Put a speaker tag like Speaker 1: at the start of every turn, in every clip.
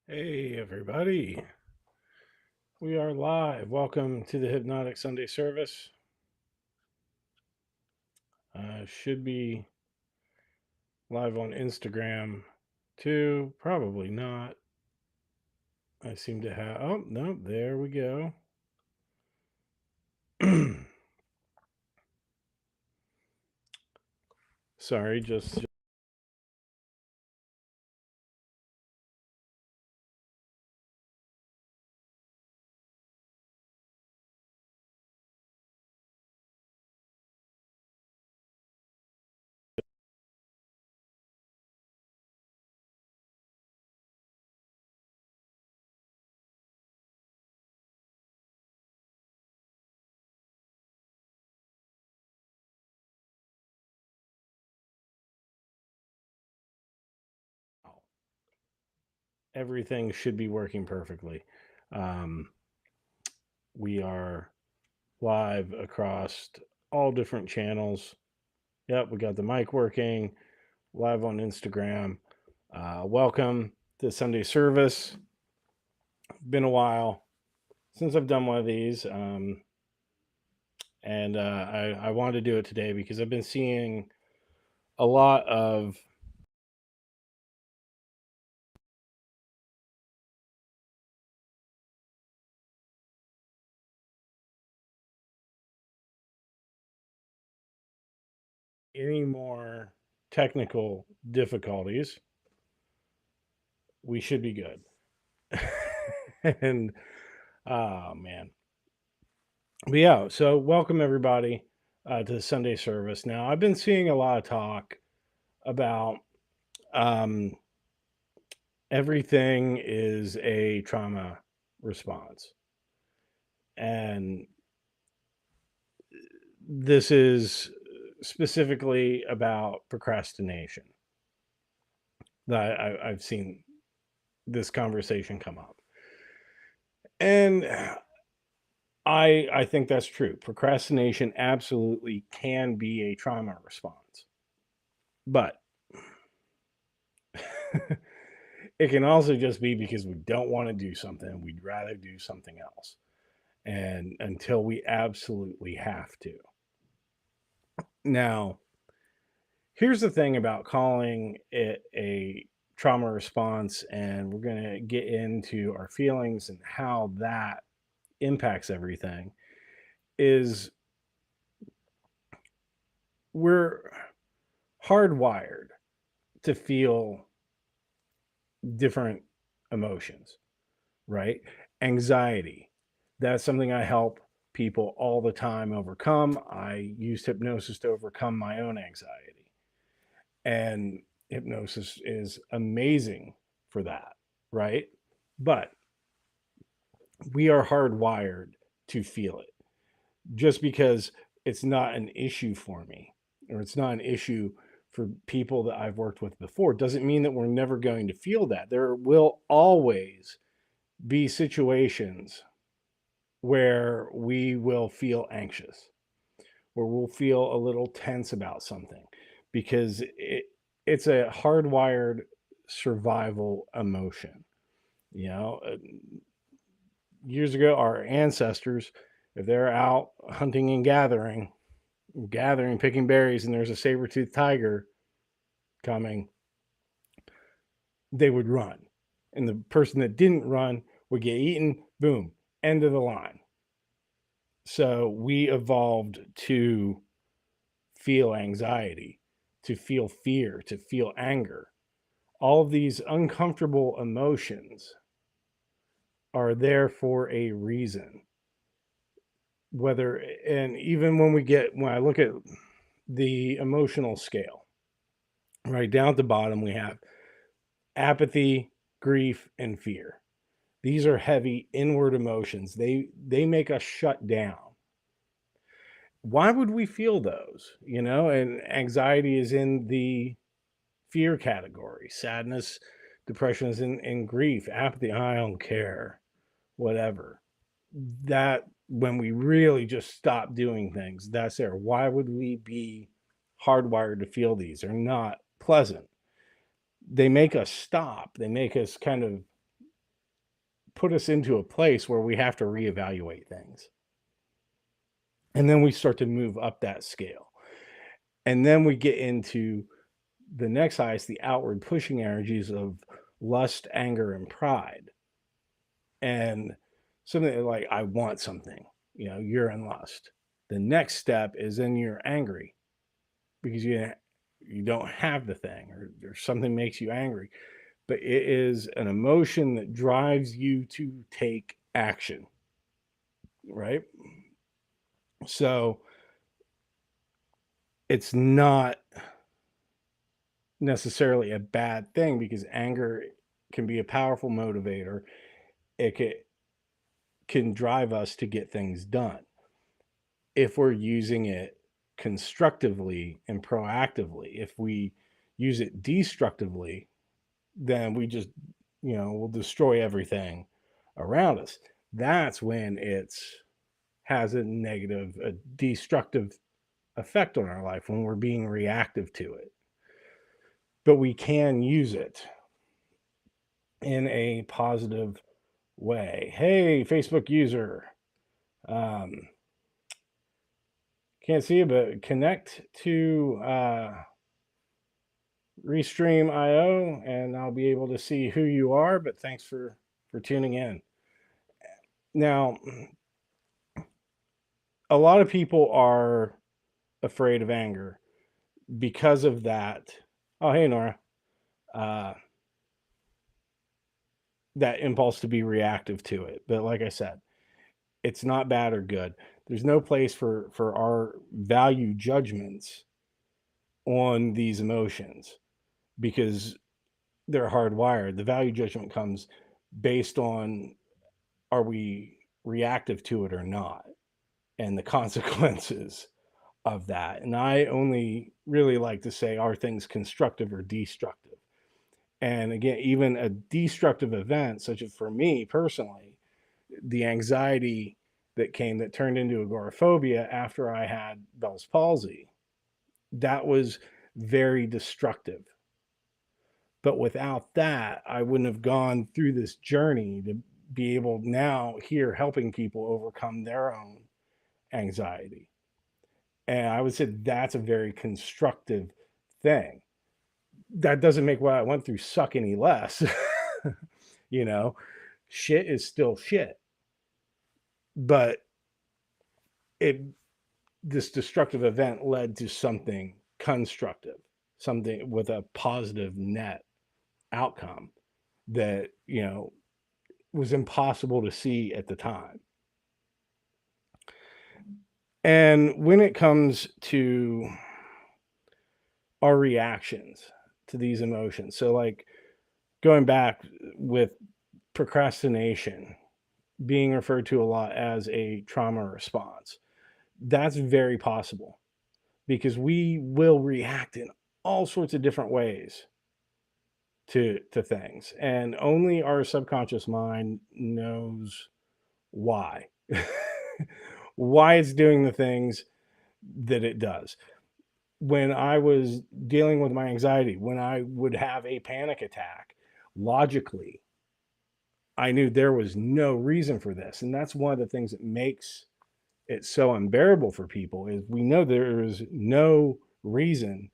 Speaker 1: Hey, everybody. We are live. Welcome to the Hypnotic Sunday service. Should be live on Instagram too. Probably not. I seem to have. Oh, no, there we go. Sorry, just. Everything should be working perfectly. Um, we are live across all different channels. Yep, we got the mic working, live on Instagram. Welcome to Sunday service. Been a while since I've done one of these, and I wanted to do it today because I've been seeing a lot of any more technical difficulties. We should be good. And oh man, but yeah. So welcome everybody to the Sunday service. Now I've been seeing a lot of talk about um, everything is a trauma response, and this is specifically about procrastination that I've seen this conversation come up, and I think that's true. Procrastination absolutely can be a trauma response, but it can also just be because we don't want to do something, we'd rather do something else, and until we absolutely have to. Now, here's the thing about calling it a trauma response, and we're going to get into our feelings and how that impacts everything, is we're hardwired to feel different emotions, right? Anxiety, that's something I help people all the time overcome. I used hypnosis to overcome my own anxiety, and hypnosis is amazing for that, right? But we are hardwired to feel it. Just because it's not an issue for me, or it's not an issue for people that I've worked with before, doesn't mean that we're never going to feel that. There will always be situations where we will feel anxious, where we'll feel a little tense about something, because it's a hardwired survival emotion. You know, years ago, our ancestors, if they're out hunting and gathering, picking berries, and there's a saber-toothed tiger coming, they would run. And the person that didn't run would get eaten, boom, end of the line. So we evolved to feel anxiety, to feel fear, to feel anger. All of these uncomfortable emotions are there for a reason. Whether, and even when I look at the emotional scale, right down at the bottom, we have apathy, grief, and fear. These are heavy inward emotions. They make us shut down. Why would we feel those? You know, and anxiety is in the fear category. Sadness, depression is in grief. Apathy, I don't care. Whatever. That when we really just stop doing things, that's there. Why would we be hardwired to feel these? They're not pleasant. They make us stop. They make us kind of put us into a place where we have to reevaluate things. And then we start to move up that scale. And then we get into the next highest, the outward pushing energies of lust, anger, and pride. And something like, I want something, you're in lust. The next step is then you're angry because you don't have the thing, or something makes you angry. But it is an emotion that drives you to take action, right? So it's not necessarily a bad thing, because anger can be a powerful motivator. It can drive us to get things done if we're using it constructively and proactively. If we use it destructively, then we just, will destroy everything around us. That's when it's has a destructive effect on our life, when we're being reactive to it. But we can use it in a positive way. Hey, Facebook user, can't see you, but connect to Restream.io and I'll be able to see who you are. But thanks for tuning in. Now, a lot of people are afraid of anger because of that. Oh, hey, Nora. That impulse to be reactive to it. But like I said, it's not bad or good. There's no place for our value judgments on these emotions, because they're hardwired. The value judgment comes based on, are we reactive to it or not, and the consequences of that. And I only really like to say, are things constructive or destructive? And again, even a destructive event, such as for me personally, the anxiety that turned into agoraphobia after I had Bell's palsy, that was very destructive. But without that, I wouldn't have gone through this journey to be able now here helping people overcome their own anxiety. And I would say that's a very constructive thing. That doesn't make what I went through suck any less. you know, Shit is still shit. But it this destructive event led to something constructive, something with a positive net outcome that, was impossible to see at the time. And when it comes to our reactions to these emotions, so like going back with procrastination being referred to a lot as a trauma response, that's very possible, because we will react in all sorts of different ways to things, and only our subconscious mind knows why why it's doing the things that it does. When I was dealing with my anxiety, when I would have a panic attack, logically I knew there was no reason for this. And that's one of the things that makes it so unbearable for people, is we know there is no reason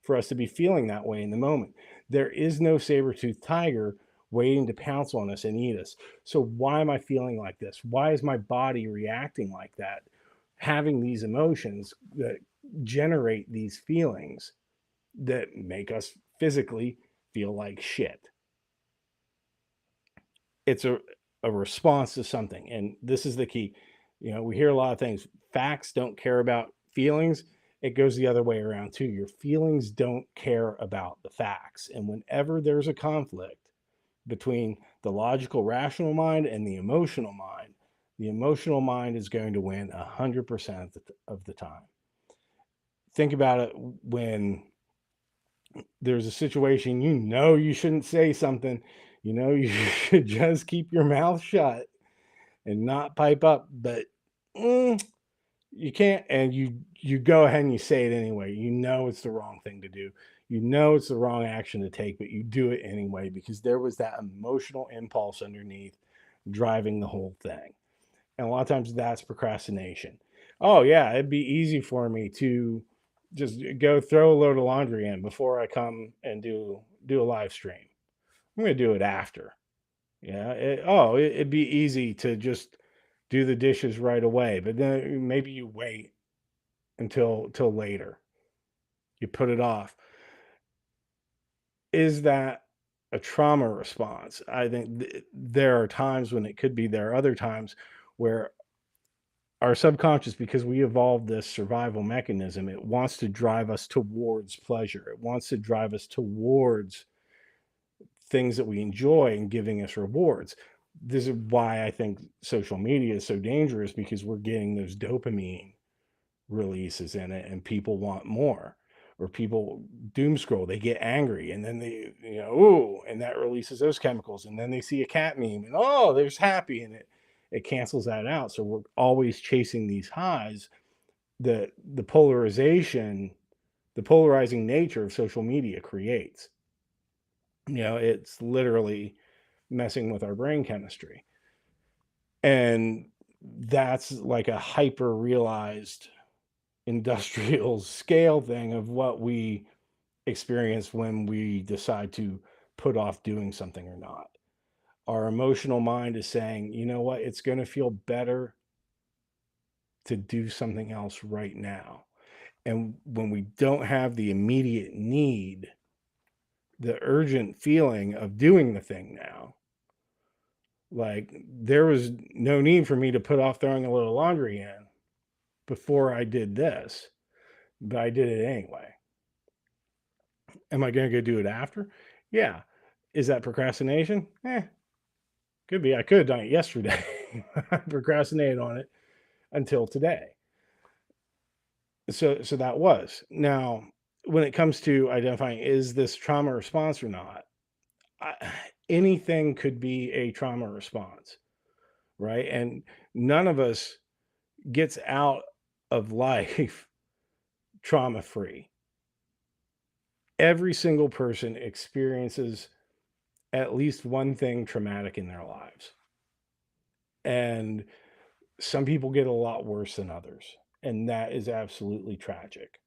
Speaker 1: for us to be feeling that way in the moment. There is no saber-toothed tiger waiting to pounce on us and eat us. So why am I feeling like this? Why is my body reacting like that? Having these emotions that generate these feelings that make us physically feel like shit. It's a response to something. And this is the key. We hear a lot of things. Facts don't care about feelings. It goes the other way around too. Your feelings don't care about the facts. And whenever there's a conflict between the logical, rational mind and the emotional mind is going to win 100% of the time. Think about it when there's a situation, you shouldn't say something, you should just keep your mouth shut and not pipe up, but you can't, and you go ahead and you say it anyway. It's the wrong thing to do. It's the wrong action to take, but you do it anyway because there was that emotional impulse underneath driving the whole thing. And a lot of times that's procrastination. Oh, yeah, it'd be easy for me to just go throw a load of laundry in before I come and do a live stream. I'm going to do it after. Yeah. It'd be easy to just do the dishes right away, but then maybe you wait until later. You put it off. Is that a trauma response? I think there are times when it could be. There are other times where our subconscious, because we evolved this survival mechanism, it wants to drive us towards pleasure. It wants to drive us towards things that we enjoy and giving us rewards. This is why I think social media is so dangerous, because we're getting those dopamine releases in it and people want more. Or people doom scroll, they get angry and then they, ooh, and that releases those chemicals. And then they see a cat meme and oh, there's happy, and it cancels that out. So we're always chasing these highs. The polarization, the polarizing nature of social media creates. It's literally messing with our brain chemistry. And that's like a hyper realized industrial scale thing of what we experience when we decide to put off doing something or not. Our emotional mind is saying, you know what, it's going to feel better to do something else right now. And when we don't have the immediate need, the urgent feeling of doing the thing now, like there was no need for me to put off throwing a little laundry in before I did this, but I did it anyway. Am I going to go do it after? Yeah. Is that procrastination? Could be. I could have done it yesterday. I procrastinated on it until today. So that was. Now, when it comes to identifying is this trauma response or not, I, anything could be a trauma response, right? And none of us gets out of life trauma free. Every single person experiences at least one thing traumatic in their lives. And some people get a lot worse than others. And that is absolutely tragic.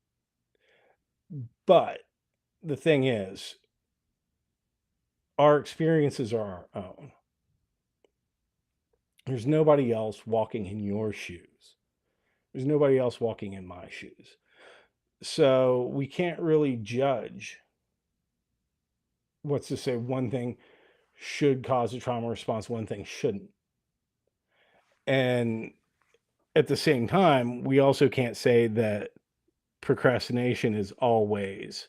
Speaker 1: But the thing is, our experiences are our own. There's nobody else walking in your shoes. There's nobody else walking in my shoes. So we can't really judge. What's to say one thing should cause a trauma response, one thing shouldn't. And at the same time, we also can't say that procrastination is always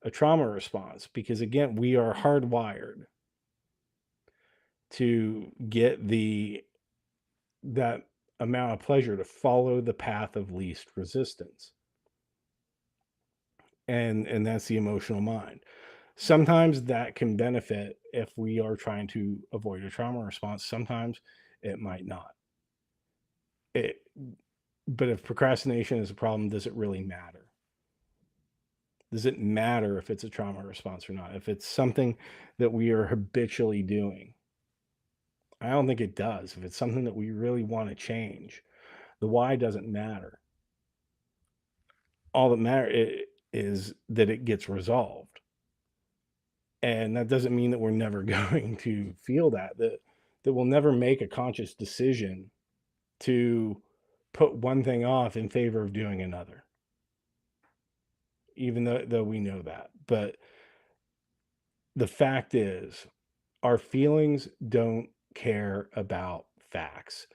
Speaker 1: a trauma response, because again, we are hardwired to get that amount of pleasure, to follow the path of least resistance. And that's the emotional mind. Sometimes that can benefit if we are trying to avoid a trauma response. Sometimes it might not. But if procrastination is a problem, does it really matter? Does it matter if it's a trauma response or not? If it's something that we are habitually doing? I don't think it does. If it's something that we really want to change, the why doesn't matter. All that matters is that it gets resolved. And that doesn't mean that we're never going to feel that we'll never make a conscious decision to put one thing off in favor of doing another, even though we know that. But the fact is, our feelings don't care about facts.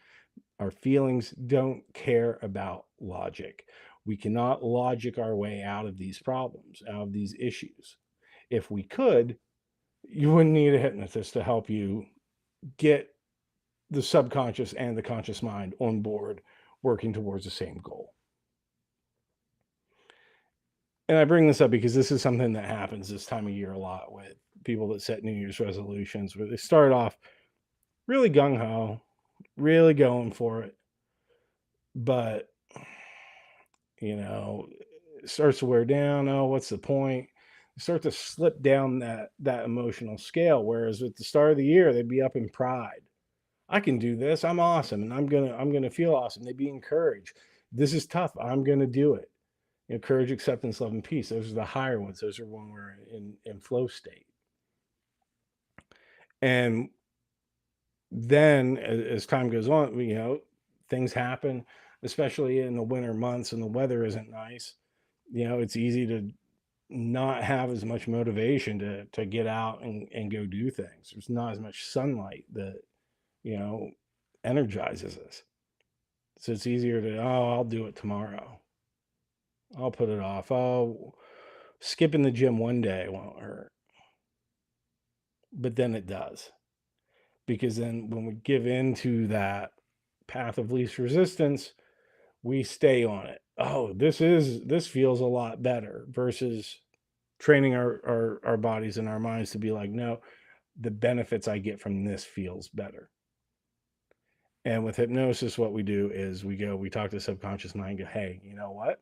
Speaker 1: Our feelings don't care about logic. We cannot logic our way out of these problems, out of these issues. If we could, you wouldn't need a hypnotist to help you get the subconscious and the conscious mind on board, working towards the same goal. And I bring this up because this is something that happens this time of year a lot with people that set New Year's resolutions, where they start off really gung-ho, really going for it, but it starts to wear down. Oh, what's the point? You start to slip down that emotional scale. Whereas at the start of the year, they'd be up in pride. I can do this. I'm awesome, and I'm gonna feel awesome. They be encouraged. This is tough. I'm gonna do it. You know, courage, acceptance, love, and peace. Those are the higher ones. Those are when we're in flow state. And then as time goes on, things happen, especially in the winter months and the weather isn't nice. It's easy to not have as much motivation to get out and go do things. There's not as much sunlight that, you know, energizes us. So it's easier to, oh, I'll do it tomorrow. I'll put it off. Oh, skipping the gym one day won't hurt. But then it does. Because then when we give into that path of least resistance, we stay on it. Oh, this feels a lot better versus training our bodies and our minds to be like, no, the benefits I get from this feels better. And with hypnosis, what we do is we talk to the subconscious mind, go, hey, you know what?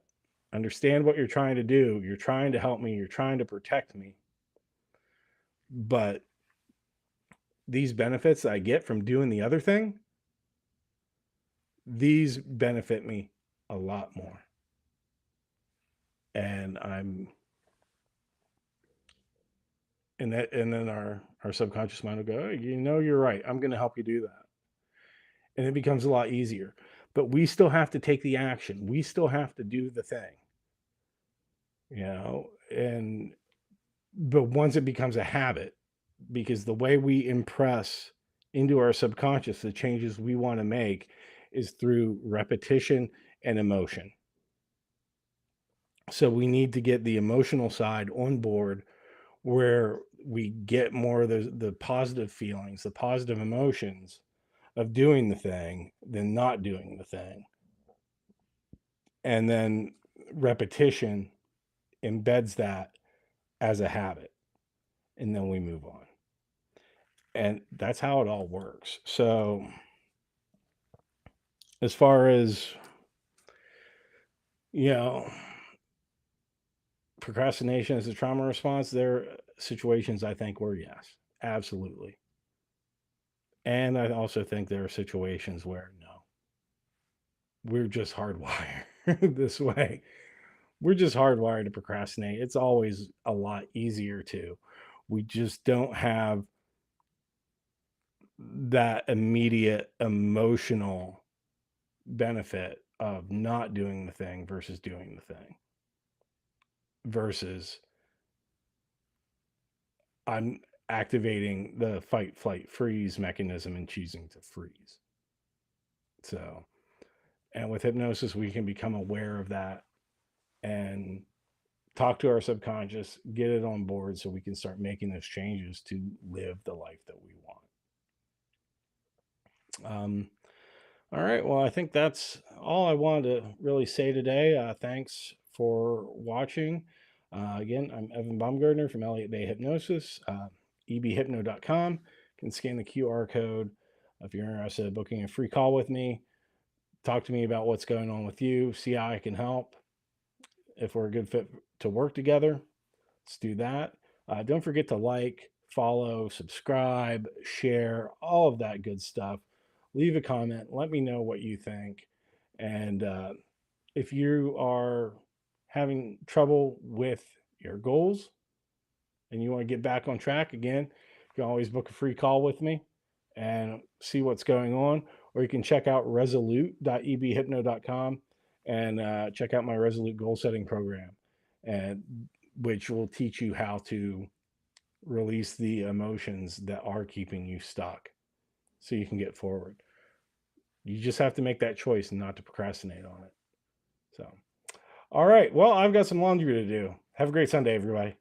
Speaker 1: Understand what you're trying to do. You're trying to help me. You're trying to protect me. But these benefits I get from doing the other thing, these benefit me a lot more. And then our subconscious mind will go, hey, you're right. I'm going to help you do that. And it becomes a lot easier. But we still have to take the action. We still have to do the thing. And but once it becomes a habit, because the way we impress into our subconscious the changes we want to make is through repetition and emotion. So we need to get the emotional side on board where we get more of the positive feelings, the positive emotions of doing the thing than not doing the thing. And then repetition embeds that as a habit. And then we move on. And that's how it all works. So as far as, you know, procrastination as a trauma response, there are situations I think where yes, absolutely. And I also think there are situations where no, we're just hardwired this way. We're just hardwired to procrastinate. It's always a lot easier to. We just don't have that immediate emotional benefit of not doing the thing versus doing the thing. Versus I'm activating the fight, flight, freeze mechanism and choosing to freeze. So, and with hypnosis, we can become aware of that and talk to our subconscious, get it on board so we can start making those changes to live the life that we want. All right. Well, I think that's all I wanted to really say today. Thanks for watching. Again, I'm Evan Baumgartner from Elliott Bay Hypnosis, ebhypno.com. You can scan the QR code if you're interested in booking a free call with me. Talk to me about what's going on with you, see how I can help. If we're a good fit to work together, let's do that. Don't forget to like, follow, subscribe, share, all of that good stuff. Leave a comment. Let me know what you think. And if you are having trouble with your goals and you want to get back on track again, you can always book a free call with me and see what's going on. Or you can check out resolute.ebhypno.com and check out my Resolute goal setting program, and which will teach you how to release the emotions that are keeping you stuck so you can get forward. You just have to make that choice not to procrastinate on it. So, all right. Well, I've got some laundry to do. Have a great Sunday, everybody.